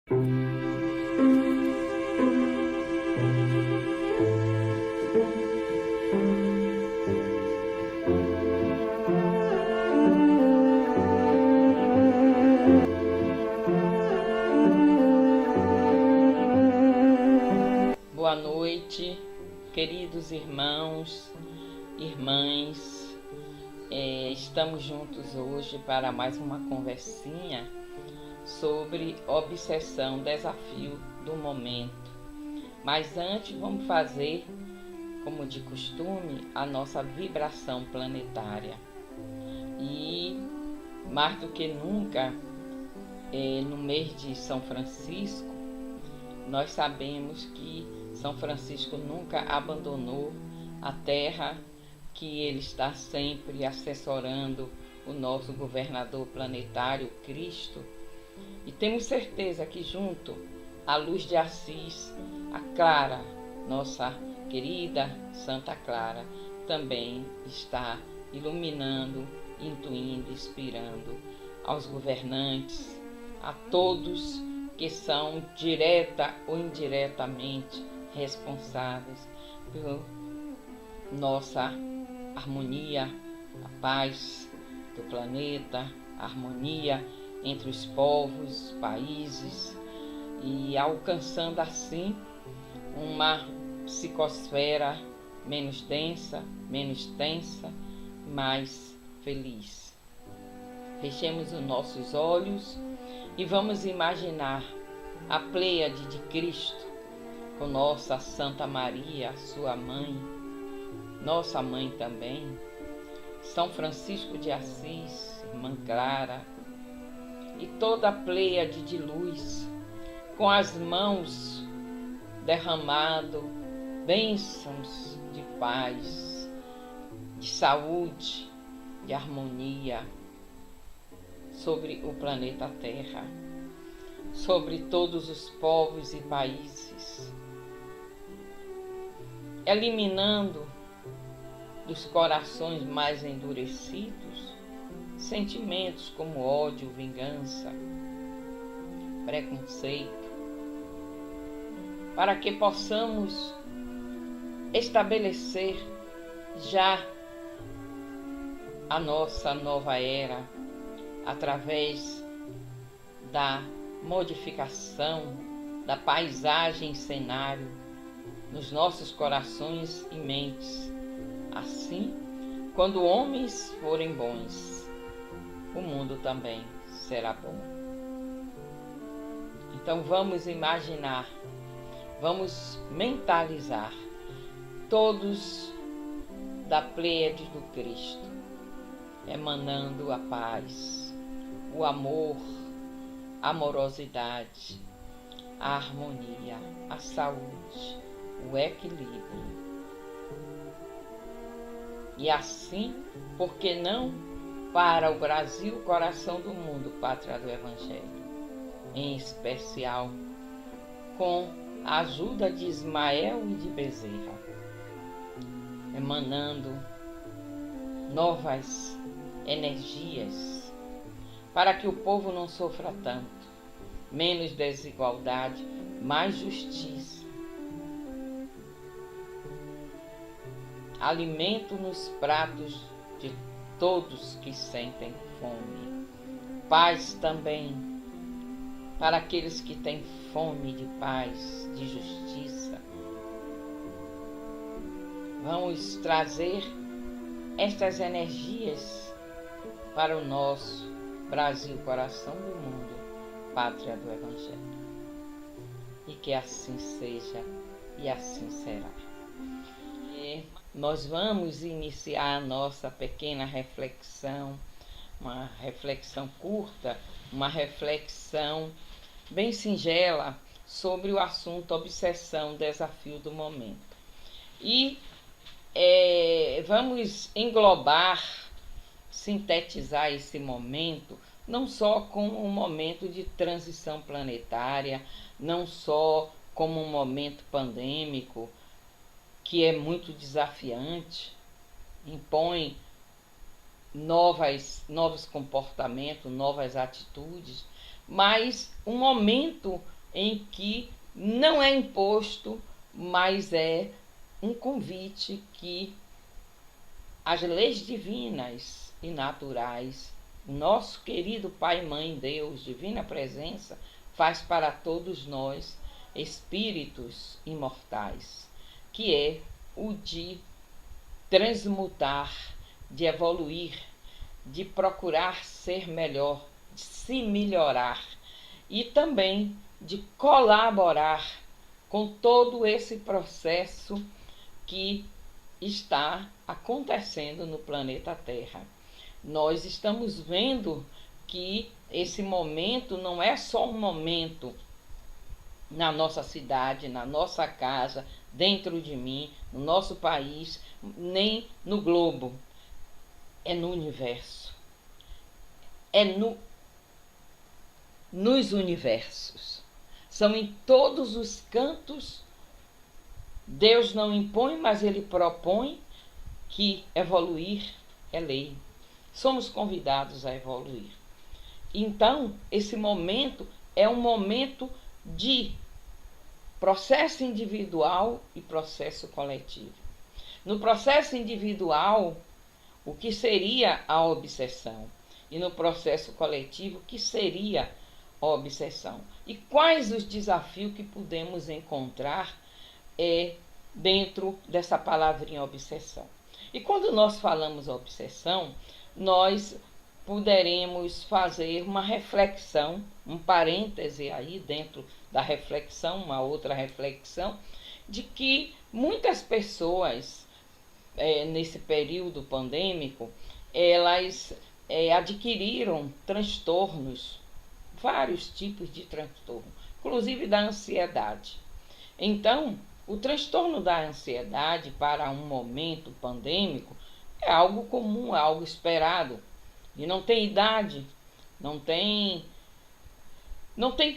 Boa noite, queridos irmãos, irmãs. Estamos juntos hoje para mais uma conversinha sobre obsessão, desafio do momento. Mas antes vamos fazer, como de costume, a nossa vibração planetária. E mais do que nunca, no mês de São Francisco, nós sabemos que São Francisco nunca abandonou a terra, que ele está sempre assessorando o nosso governador planetário, Cristo. E temos certeza que junto à luz de Assis, a Clara, nossa querida Santa Clara, também está iluminando, intuindo, inspirando aos governantes, a todos que são direta ou indiretamente responsáveis por nossa harmonia, a paz do planeta, a harmonia entre os povos, países, e alcançando assim uma psicosfera menos densa, menos tensa, mais feliz. Fechemos os nossos olhos e vamos imaginar a Pleiade de Cristo com nossa Santa Maria, sua mãe, nossa mãe também, São Francisco de Assis, Irmã Clara, e toda a Pleiade de luz, com as mãos derramando bênçãos de paz, de saúde, de harmonia, sobre o planeta Terra, sobre todos os povos e países, eliminando dos corações mais endurecidos sentimentos como ódio, vingança, preconceito, para que possamos estabelecer já a nossa nova era, através da modificação da paisagem e cenário nos nossos corações e mentes. Assim, quando homens forem bons, o mundo também será bom. Então vamos imaginar, vamos mentalizar todos da Pleiade do Cristo, emanando a paz, o amor, a amorosidade, a harmonia, a saúde, o equilíbrio. E assim, por que não, para o Brasil, coração do mundo, pátria do Evangelho, em especial com a ajuda de Ismael e de Bezerra, emanando novas energias, para que o povo não sofra tanto, menos desigualdade, mais justiça, alimento nos pratos de todos que sentem fome, paz também para aqueles que têm fome de paz, de justiça. Vamos trazer estas energias para o nosso Brasil, coração do mundo, pátria do Evangelho. E que assim seja e assim será. E nós vamos iniciar a nossa pequena reflexão, uma reflexão curta, uma reflexão bem singela sobre o assunto obsessão, desafio do momento. E vamos englobar, sintetizar esse momento, não só como um momento de transição planetária, não só como um momento pandêmico, que é muito desafiante, impõe novos comportamentos, novas atitudes, mas um momento em que não é imposto, mas é um convite que as leis divinas e naturais, nosso querido Pai, Mãe, Deus, Divina Presença, faz para todos nós, espíritos imortais, que é o de transmutar, de evoluir, de procurar ser melhor, de se melhorar e também de colaborar com todo esse processo que está acontecendo no planeta Terra. Nós estamos vendo que esse momento não é só um momento na nossa cidade, na nossa casa, dentro de mim, no nosso país, nem no globo. É no universo. É nos universos. São em todos os cantos. Deus não impõe, mas Ele propõe que evoluir é lei. Somos convidados a evoluir. Então, esse momento é um momento de processo individual e processo coletivo. No processo individual, o que seria a obsessão? E no processo coletivo, o que seria a obsessão? E quais os desafios que podemos encontrar dentro dessa palavrinha obsessão? E quando nós falamos obsessão, nós poderemos fazer uma reflexão, um parêntese aí dentro da reflexão, uma outra reflexão, de que muitas pessoas, nesse período pandêmico, elas adquiriram transtornos, vários tipos de transtorno, inclusive da ansiedade. Então, o transtorno da ansiedade para um momento pandêmico é algo comum, é algo esperado. E não tem idade, não tem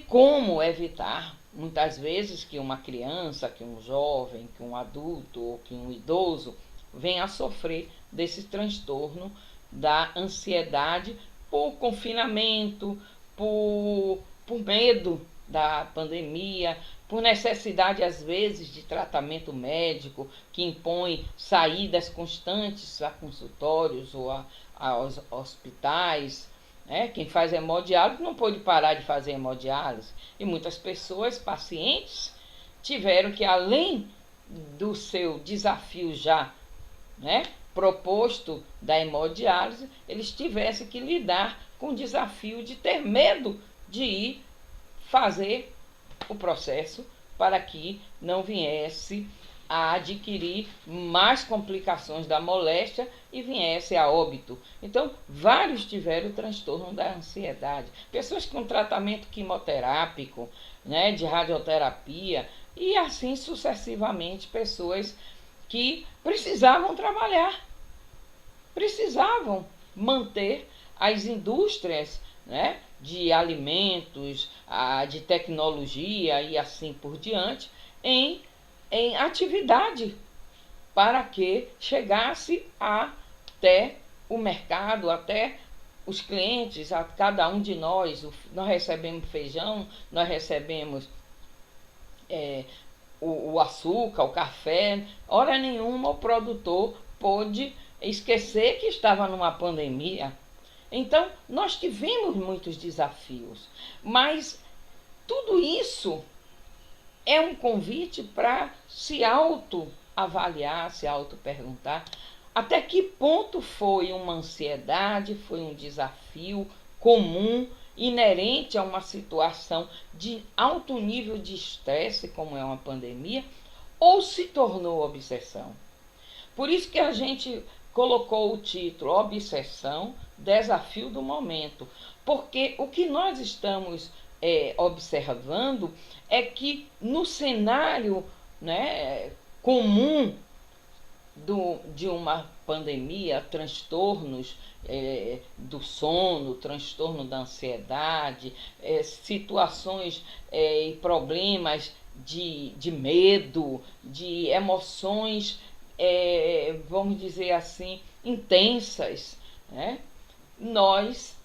como evitar. Muitas vezes que uma criança, que um jovem, que um adulto ou que um idoso venha a sofrer desse transtorno da ansiedade por confinamento, por medo da pandemia, por necessidade, às vezes, de tratamento médico que impõe saídas constantes a consultórios ou aos hospitais. Quem faz hemodiálise não pode parar de fazer hemodiálise. E muitas pessoas, pacientes, tiveram que, além do seu desafio já proposto da hemodiálise, eles tivessem que lidar com o desafio de ter medo de ir fazer o processo para que não viesse a adquirir mais complicações da moléstia e viesse a óbito. Então, vários tiveram o transtorno da ansiedade. Pessoas com tratamento quimioterápico, de radioterapia, e assim sucessivamente, pessoas que precisavam trabalhar, precisavam manter as indústrias, de alimentos, de tecnologia e assim por diante, em atividade, para que chegasse até o mercado, até os clientes, a cada um de nós. Nós recebemos feijão, nós recebemos o açúcar, o café. Hora nenhuma o produtor pôde esquecer que estava numa pandemia. Então, nós tivemos muitos desafios, mas tudo isso é um convite para se autoavaliar, se autoperguntar até que ponto foi uma ansiedade, foi um desafio comum, inerente a uma situação de alto nível de estresse, como é uma pandemia, ou se tornou obsessão. Por isso que a gente colocou o título Obsessão, Desafio do Momento, porque o que nós estamos observando é que no cenário comum de uma pandemia, transtornos do sono, transtorno da ansiedade, situações e problemas de medo, de emoções, vamos dizer assim, intensas, nós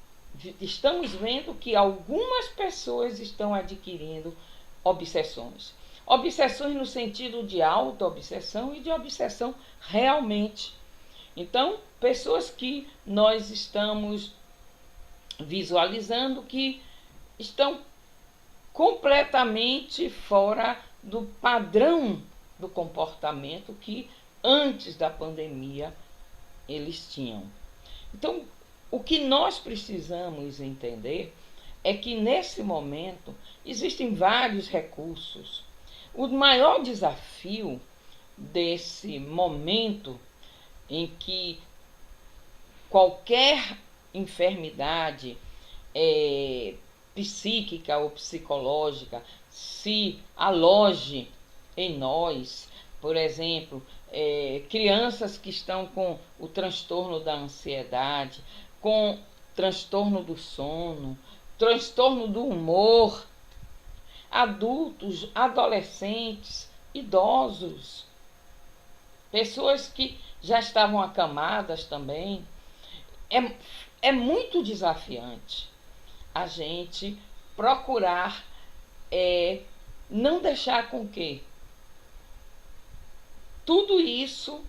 estamos vendo que algumas pessoas estão adquirindo obsessões. Obsessões no sentido de auto-obsessão e de obsessão realmente. Então, pessoas que nós estamos visualizando que estão completamente fora do padrão do comportamento que antes da pandemia eles tinham. Então, o que nós precisamos entender é que nesse momento existem vários recursos. O maior desafio desse momento em que qualquer enfermidade psíquica ou psicológica se aloje em nós, por exemplo, crianças que estão com o transtorno da ansiedade, com transtorno do sono, transtorno do humor, adultos, adolescentes, idosos, pessoas que já estavam acamadas também. É muito desafiante a gente procurar não deixar com que tudo isso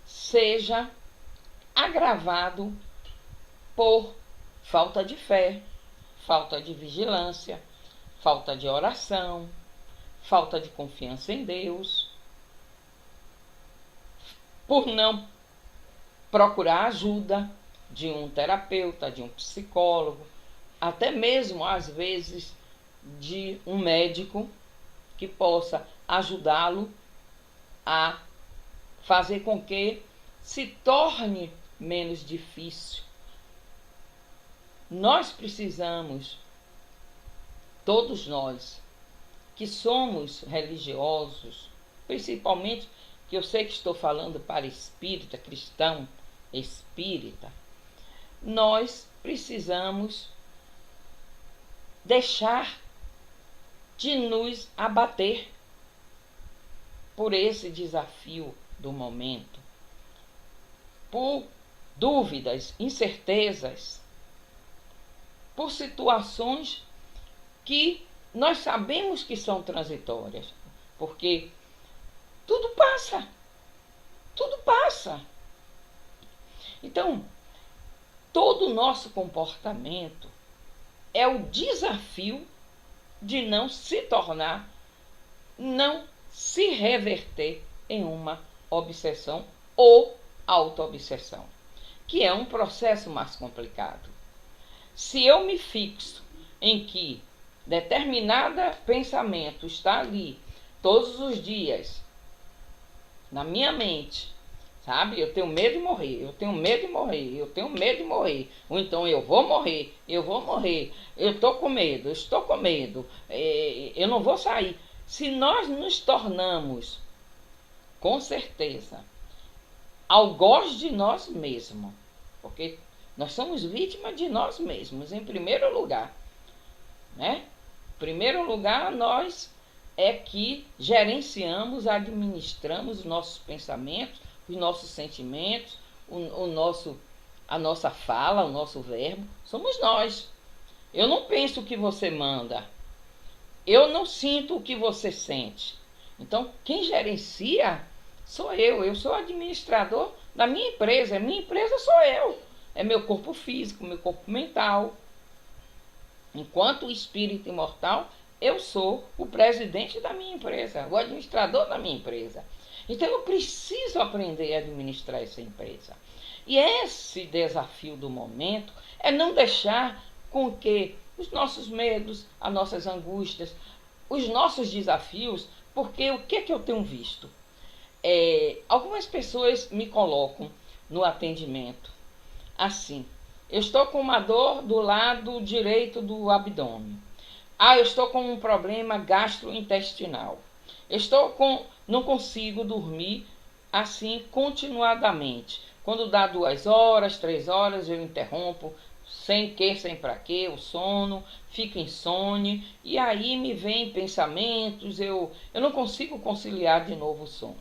seja agravado por falta de fé, falta de vigilância, falta de oração, falta de confiança em Deus, por não procurar ajuda de um terapeuta, de um psicólogo, até mesmo às vezes de um médico que possa ajudá-lo a fazer com que se torne menos difícil. Nós precisamos, todos nós que somos religiosos, principalmente, que eu sei que estou falando para espírita, cristão, espírita, nós precisamos deixar de nos abater por esse desafio do momento, por dúvidas, incertezas, por situações que nós sabemos que são transitórias, porque tudo passa, tudo passa. Então, todo o nosso comportamento é o desafio de não se tornar, não se reverter em uma obsessão ou auto-obsessão, que é um processo mais complicado. Se eu me fixo em que determinado pensamento está ali todos os dias na minha mente, sabe? Eu tenho medo de morrer, eu tenho medo de morrer, eu tenho medo de morrer, ou então eu vou morrer, eu estou com medo, eu estou com medo, eu não vou sair. Se nós nos tornamos, com certeza, algoz de nós mesmos, porque nós somos vítimas de nós mesmos, em primeiro lugar, né? Em primeiro lugar, nós é que gerenciamos, administramos os nossos pensamentos, os nossos sentimentos, a nossa fala, o nosso verbo, somos nós. Eu não penso o que você manda, eu não sinto o que você sente. Então, quem gerencia sou eu sou administrador da minha empresa, a minha empresa sou eu, é meu corpo físico, meu corpo mental. Enquanto espírito imortal, eu sou o presidente da minha empresa, o administrador da minha empresa. Então eu preciso aprender a administrar essa empresa. E esse desafio do momento é não deixar com que os nossos medos, as nossas angústias, os nossos desafios, porque o que é que eu tenho visto? Algumas pessoas me colocam no atendimento assim: eu estou com uma dor do lado direito do abdômen. Eu estou com um problema gastrointestinal. Não consigo dormir assim continuadamente. Quando dá 2 horas, 3 horas, eu interrompo, sem para quê, o sono, fico insone, e aí me vem pensamentos, eu não consigo conciliar de novo o sono.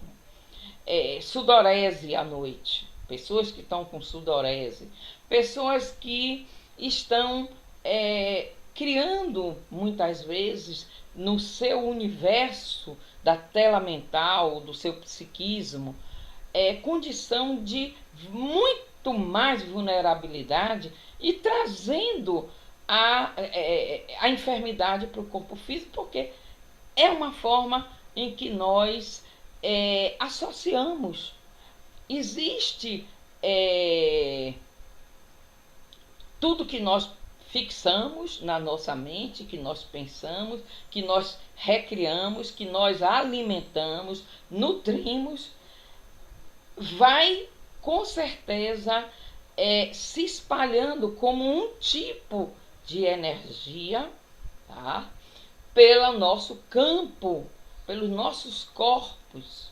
Sudorese à noite, pessoas que estão com sudorese, pessoas que estão criando, muitas vezes, no seu universo da tela mental, do seu psiquismo, condição de muito mais vulnerabilidade e trazendo a enfermidade para o corpo físico, porque é uma forma em que nós associamos. Existe tudo que nós fixamos na nossa mente, que nós pensamos, que nós recriamos, que nós alimentamos, nutrimos, vai com certeza se espalhando como um tipo de energia, tá? Pelo nosso campo, pelos nossos corpos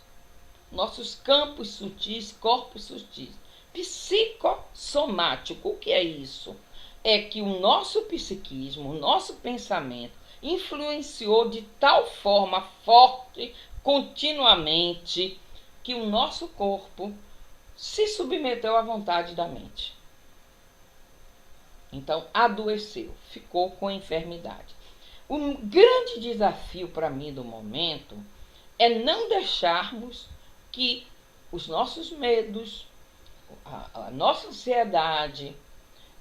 sutis, corpos sutis. Psicossomático, o que é isso? É que o nosso psiquismo, o nosso pensamento, influenciou de tal forma forte, continuamente, que o nosso corpo se submeteu à vontade da mente. Então, adoeceu, ficou com enfermidade. Um grande desafio para mim do momento é não deixarmos que os nossos medos, a nossa ansiedade,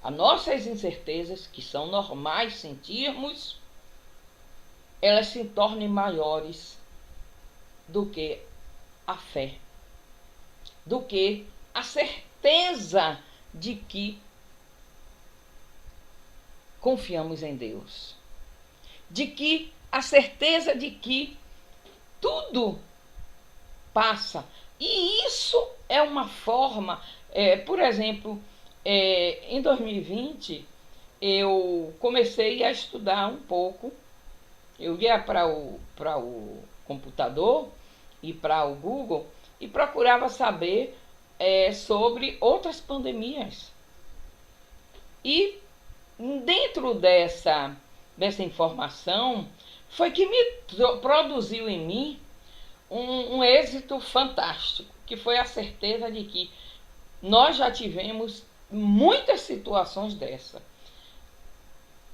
as nossas incertezas, que são normais sentirmos, elas se tornem maiores do que a fé, do que a certeza de que confiamos em Deus, de que a certeza de que tudo passa. E isso é uma forma, por exemplo, em 2020 eu comecei a estudar um pouco, eu ia para o computador e para o Google e procurava saber sobre outras pandemias. E dentro dessa informação foi que me produziu em mim um êxito fantástico, que foi a certeza de que nós já tivemos muitas situações dessa.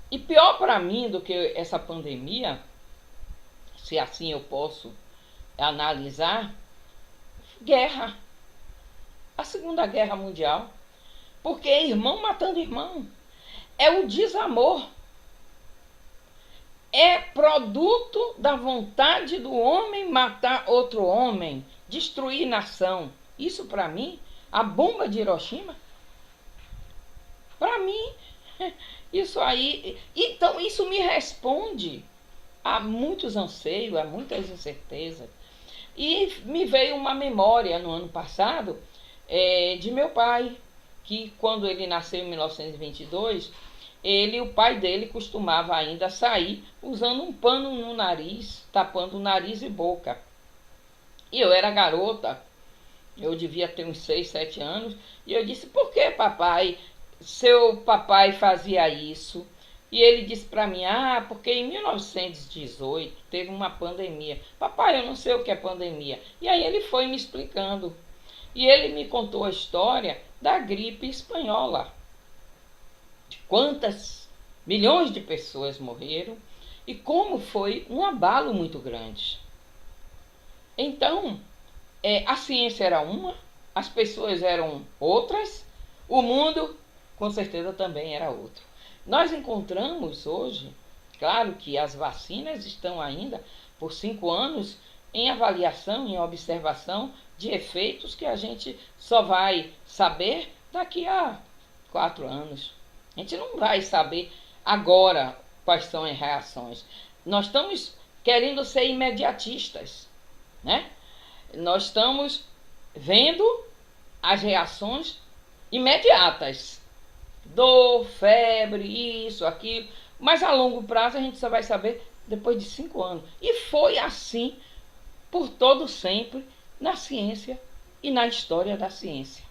E pior para mim do que essa pandemia, se assim eu posso analisar, guerra. A Segunda Guerra Mundial. Porque é irmão matando irmão. É o desamor. É produto da vontade do homem matar outro homem, destruir nação. Isso para mim, a bomba de Hiroshima, para mim, isso aí. Então isso me responde a muitos anseios, a muitas incertezas. E me veio uma memória no ano passado de meu pai, que quando ele nasceu em 1922, o pai dele costumava ainda sair usando um pano no nariz, tapando nariz e boca. E eu era garota, eu devia ter uns 6, 7 anos, e eu disse, por que papai, seu papai fazia isso? E ele disse para mim, porque em 1918 teve uma pandemia. Papai, eu não sei o que é pandemia. E aí ele foi me explicando. E ele me contou a história da gripe espanhola. De quantas milhões de pessoas morreram e como foi um abalo muito grande. Então, a ciência era uma, as pessoas eram outras, o mundo com certeza também era outro. Nós encontramos hoje, claro que as vacinas estão ainda por 5 anos em avaliação, em observação de efeitos que a gente só vai saber daqui a 4 anos. A gente não vai saber agora quais são as reações. Nós estamos querendo ser imediatistas, né? Nós estamos vendo as reações imediatas. Dor, febre, isso, aquilo. Mas a longo prazo a gente só vai saber depois de 5 anos. E foi assim por todo sempre na ciência e na história da ciência.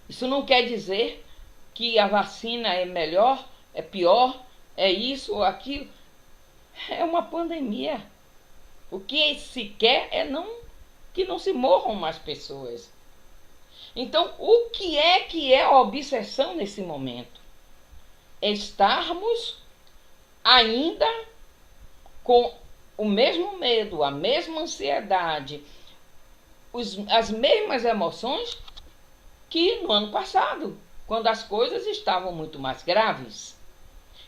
Isso não quer dizer que a vacina é melhor, é pior, é isso ou aquilo. É uma pandemia. O que se quer é que não se morram mais pessoas. Então, o que é a obsessão nesse momento? É estarmos ainda com o mesmo medo, a mesma ansiedade, as mesmas emoções que no ano passado, quando as coisas estavam muito mais graves.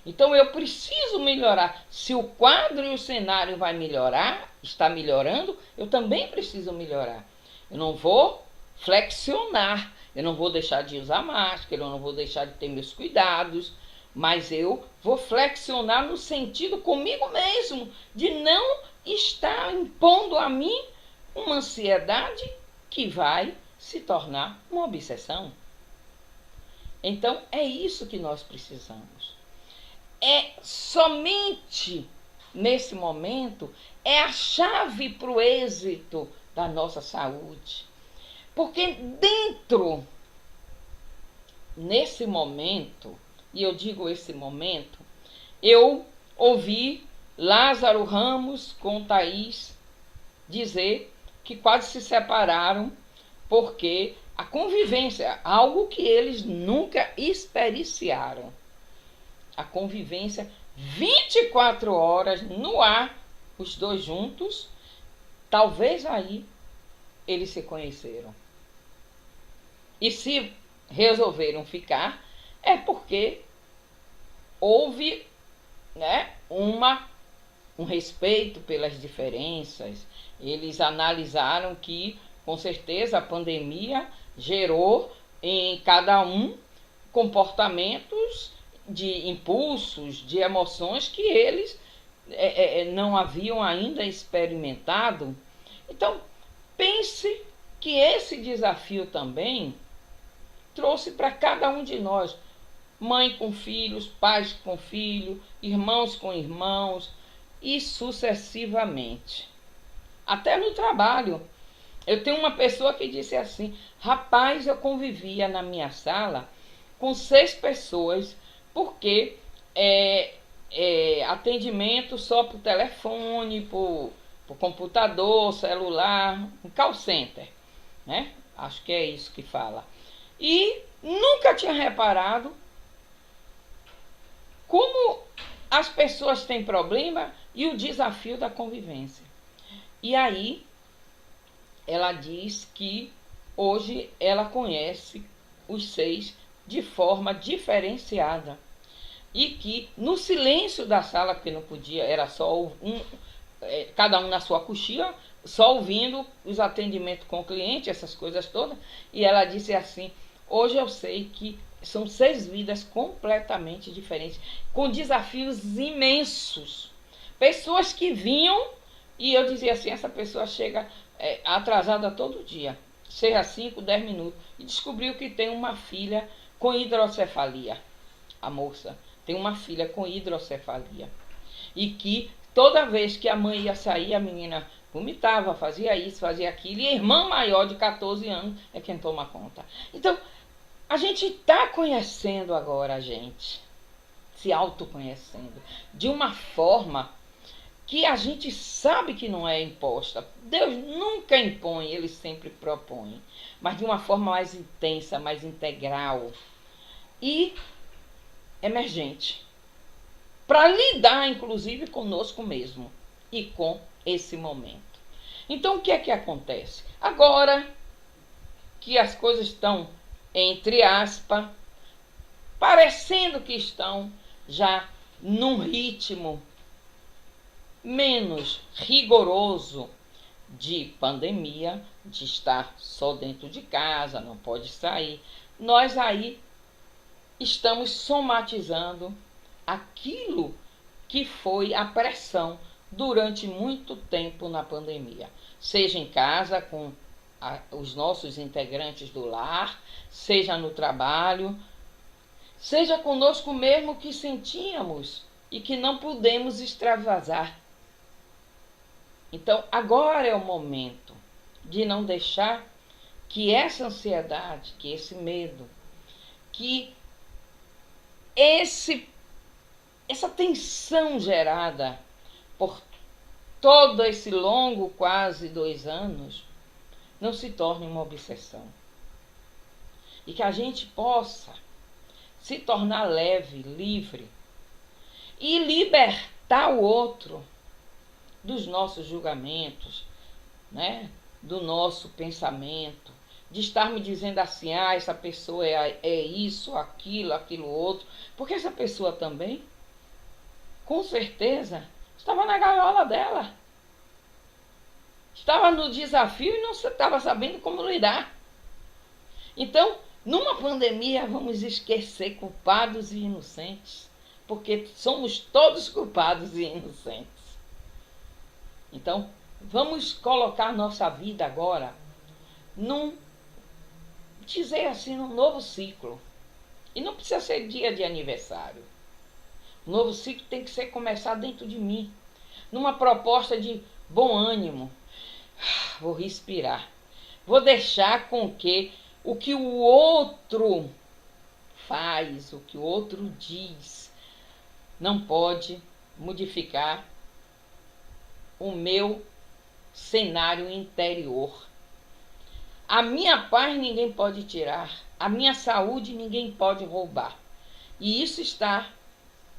Então eu preciso melhorar. Se o quadro e o cenário vai melhorar, está melhorando, eu também preciso melhorar. Eu não vou flexionar, eu não vou deixar de usar máscara, eu não vou deixar de ter meus cuidados, mas eu vou flexionar no sentido comigo mesmo, de não estar impondo a mim uma ansiedade que vai se tornar uma obsessão. Então é isso que nós precisamos. É somente nesse momento é a chave para o êxito da nossa saúde. Porque nesse momento, e eu digo esse momento, eu ouvi Lázaro Ramos com Thaís dizer que quase se separaram porque a convivência, algo que eles nunca experienciaram, a convivência 24 horas no ar, os dois juntos, talvez aí eles se conheceram. E se resolveram ficar, é porque houve, né, um respeito pelas diferenças. Eles analisaram que, com certeza, a pandemia gerou em cada um comportamentos de impulsos, de emoções que eles não haviam ainda experimentado. Então, pense que esse desafio também trouxe para cada um de nós, mãe com filhos, pais com filhos, irmãos com irmãos, e sucessivamente. Até no trabalho. Eu tenho uma pessoa que disse assim: rapaz, eu convivia na minha sala com 6 pessoas, porque atendimento só por telefone, por computador, celular, um call center, né? Acho que é isso que fala. E nunca tinha reparado como as pessoas têm problema e o desafio da convivência. E aí ela diz que hoje ela conhece os 6 de forma diferenciada. E que no silêncio da sala, porque não podia, era só cada um na sua coxia, só ouvindo os atendimentos com o cliente, essas coisas todas. E ela disse assim: hoje eu sei que são 6 vidas completamente diferentes, com desafios imensos. Pessoas que vinham e eu dizia assim: essa pessoa chega atrasada todo dia, seja 5, 10 minutos, e descobriu que tem uma filha com hidrocefalia. A moça tem uma filha com hidrocefalia. E que toda vez que a mãe ia sair, a menina vomitava, fazia isso, fazia aquilo, e a irmã maior de 14 anos é quem toma conta. Então, a gente está conhecendo agora a gente, se autoconhecendo, de uma forma que a gente sabe que não é imposta. Deus nunca impõe, Ele sempre propõe, mas de uma forma mais intensa, mais integral e emergente, para lidar, inclusive, conosco mesmo e com esse momento. Então, o que é que acontece? Agora que as coisas estão, entre aspas, parecendo que estão já num ritmo menos rigoroso de pandemia, de estar só dentro de casa, não pode sair, nós aí estamos somatizando aquilo que foi a pressão durante muito tempo na pandemia, seja em casa com os nossos integrantes do lar, seja no trabalho, seja conosco mesmo, que sentíamos e que não pudemos extravasar. Então, agora é o momento de não deixar que essa ansiedade, que esse medo, que essa tensão gerada por todo esse longo, quase 2 anos, não se torne uma obsessão. e que a gente possa se tornar leve, livre e libertar o outro dos nossos julgamentos, né? Do nosso pensamento, de estar me dizendo assim, essa pessoa é isso, aquilo outro, porque essa pessoa também, com certeza, estava na gaiola dela, estava no desafio e não estava sabendo como lidar. Então, numa pandemia, vamos esquecer culpados e inocentes, porque somos todos culpados e inocentes. Então, vamos colocar nossa vida agora num novo ciclo. E não precisa ser dia de aniversário. O novo ciclo tem que ser começar dentro de mim, numa proposta de bom ânimo. Vou respirar. Vou deixar com que o que o outro faz, o que o outro diz, não pode modificar o meu cenário interior. A minha paz ninguém pode tirar, a minha saúde ninguém pode roubar. E isso está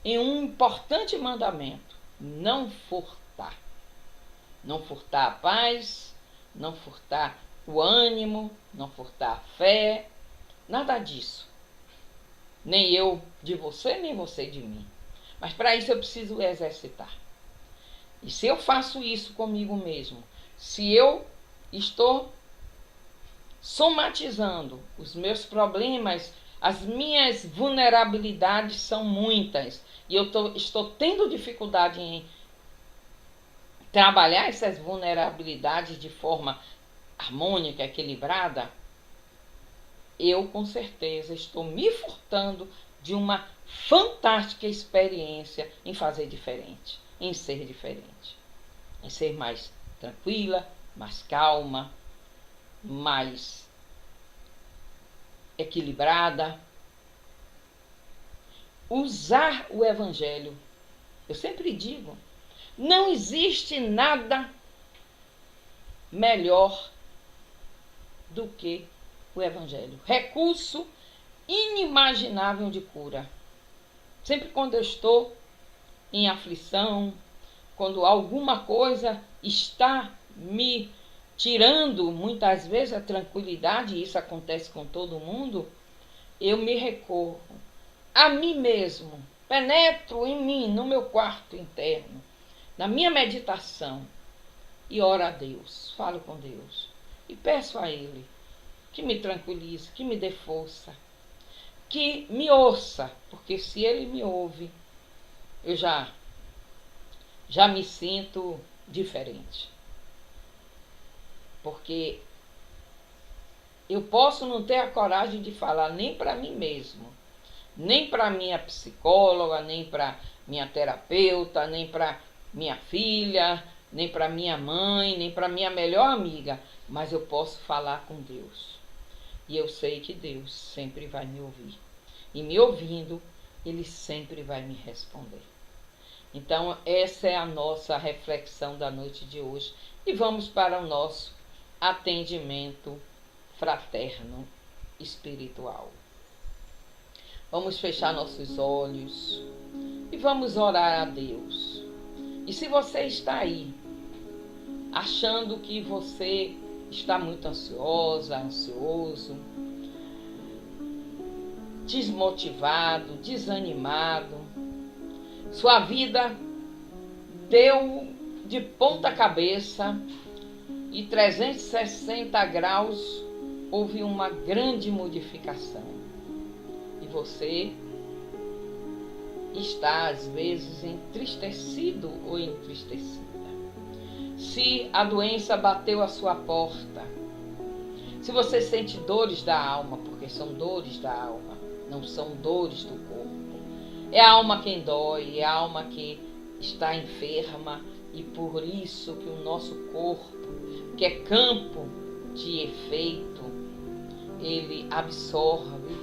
em um importante mandamento: não furtar. Não furtar a paz, não furtar o ânimo, não furtar a fé, nada disso. Nem eu de você, nem você de mim. Mas para isso eu preciso exercitar. E se eu faço isso comigo mesmo, se eu estou somatizando os meus problemas, as minhas vulnerabilidades são muitas, e eu estou tendo dificuldade em trabalhar essas vulnerabilidades de forma harmônica, equilibrada, eu com certeza estou me furtando de uma fantástica experiência em fazer diferente, em ser diferente, em ser mais tranquila, mais calma, mais equilibrada. Usar o Evangelho. Eu sempre digo, não existe nada melhor do que o Evangelho. Recurso inimaginável de cura. Sempre quando eu estou em aflição, quando alguma coisa está me tirando muitas vezes a tranquilidade, e isso acontece com todo mundo, eu me recorro a mim mesmo, penetro em mim, no meu quarto interno, na minha meditação, e oro a Deus, falo com Deus, e peço a Ele que me tranquilize, que me dê força, que me ouça, porque se Ele me ouve, eu já me sinto diferente. Porque eu posso não ter a coragem de falar nem para mim mesmo, nem para minha psicóloga, nem para minha terapeuta, nem para minha filha, nem para minha mãe, nem para minha melhor amiga, mas eu posso falar com Deus. E eu sei que Deus sempre vai me ouvir. E me ouvindo, Ele sempre vai me responder. Então, essa é a nossa reflexão da noite de hoje. E vamos para o nosso atendimento fraterno espiritual. Vamos fechar nossos olhos e vamos orar a Deus. E se você está aí, achando que você está muito ansiosa, ansioso, desmotivado, desanimado, sua vida deu de ponta cabeça e 360 graus, houve uma grande modificação. E você está, às vezes, entristecido ou entristecida. Se a doença bateu à sua porta, se você sente dores da alma, porque são dores da alma, não são dores do corpo. É a alma quem dói, é a alma que está enferma, e por isso que o nosso corpo, que é campo de efeito, ele absorve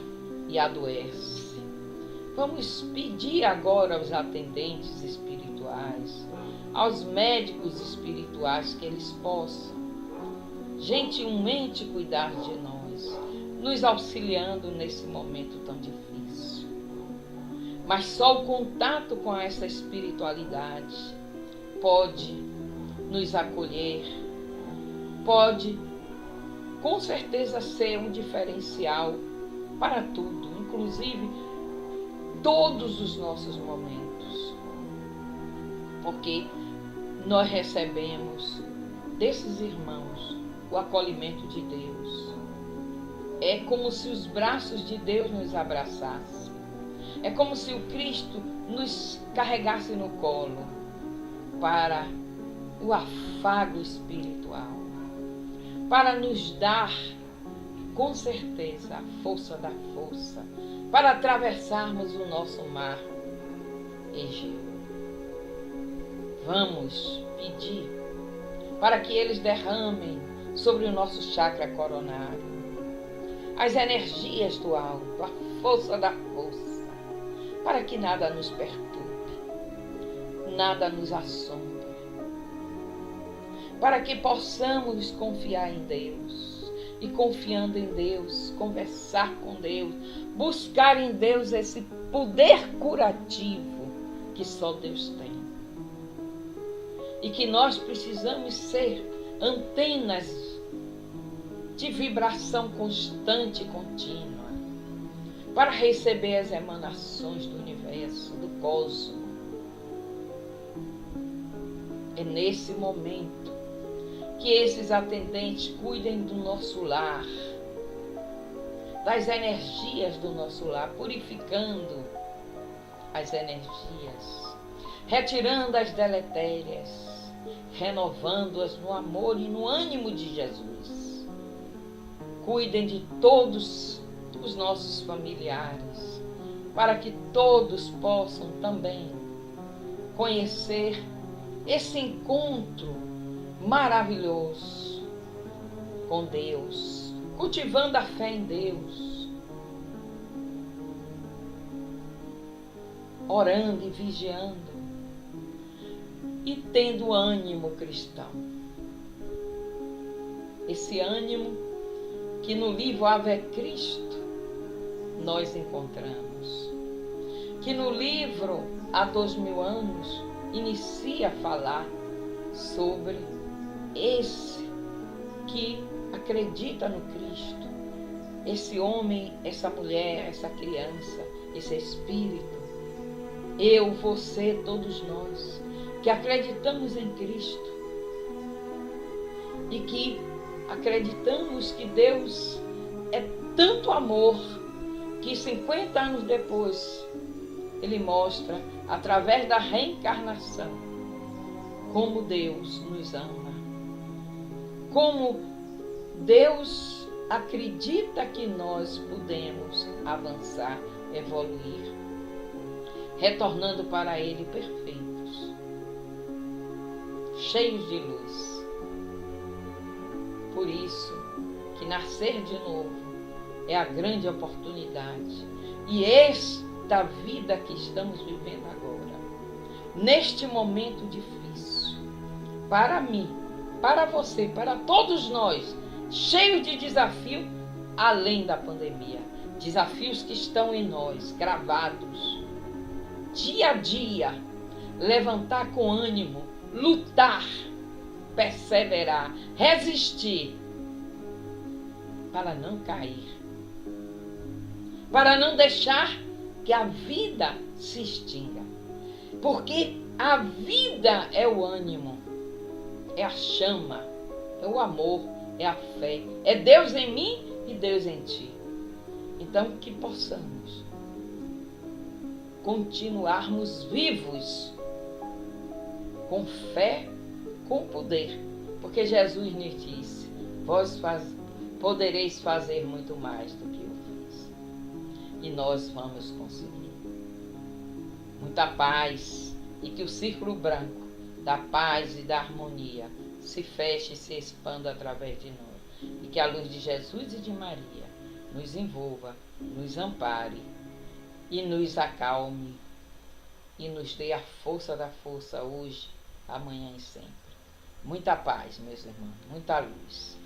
e adoece. Vamos pedir agora aos atendentes espirituais, aos médicos espirituais, que eles possam gentilmente cuidar de nós. nos auxiliando nesse momento tão difícil. Mas só o contato com essa espiritualidade pode nos acolher, pode com certeza ser um diferencial para tudo, inclusive todos os nossos momentos. Porque nós recebemos desses irmãos o acolhimento de Deus. É como se os braços de Deus nos abraçassem. É como se o Cristo nos carregasse no colo para o afago espiritual, para nos dar, com certeza, a força da força, para atravessarmos o nosso mar Egeu. Vamos pedir para que eles derramem sobre o nosso chakra coronário as energias do alto, a força da força, para que nada nos perturbe, nada nos assombre, para que possamos confiar em Deus e, confiando em Deus, conversar com Deus, buscar em Deus esse poder curativo que só Deus tem. E que nós precisamos ser antenas de vibração constante e contínua para receber as emanações do universo, do cosmos. É nesse momento que esses atendentes cuidem do nosso lar, das energias do nosso lar, purificando as energias, retirando as deletérias, renovando-as no amor e no ânimo de Jesus. Cuidem de todos os nossos familiares, para que todos possam também conhecer esse encontro maravilhoso com Deus, cultivando a fé em Deus, orando e vigiando e tendo ânimo cristão. Esse ânimo que no livro Ave Cristo nós encontramos, que no livro Há 2000 anos inicia a falar sobre esse que acredita no Cristo, esse homem, essa mulher, essa criança, esse espírito, eu, você, todos nós, que acreditamos em Cristo e que acreditamos que Deus é tanto amor que 50 anos depois Ele mostra, através da reencarnação, como Deus nos ama, como Deus acredita que nós podemos avançar, evoluir, retornando para Ele perfeitos, cheios de luz. Por isso que nascer de novo é a grande oportunidade. E esta vida que estamos vivendo agora, neste momento difícil, para mim, para você, para todos nós, cheios de desafio além da pandemia. Desafios que estão em nós, gravados, dia a dia, levantar com ânimo, lutar, perseverar, resistir, para não cair, para não deixar que a vida se extinga, porque a vida é o ânimo, é a chama, é o amor, é a fé, é Deus em mim e Deus em ti. Então que possamos continuarmos vivos, com fé, com poder, porque Jesus nos disse: vós podereis fazer muito mais do que eu fiz. E nós vamos conseguir. Muita paz, e que o círculo branco da paz e da harmonia se feche e se expanda através de nós. E que a luz de Jesus e de Maria nos envolva, nos ampare e nos acalme e nos dê a força da força hoje, amanhã e sempre. Muita paz, meus irmãos, muita luz.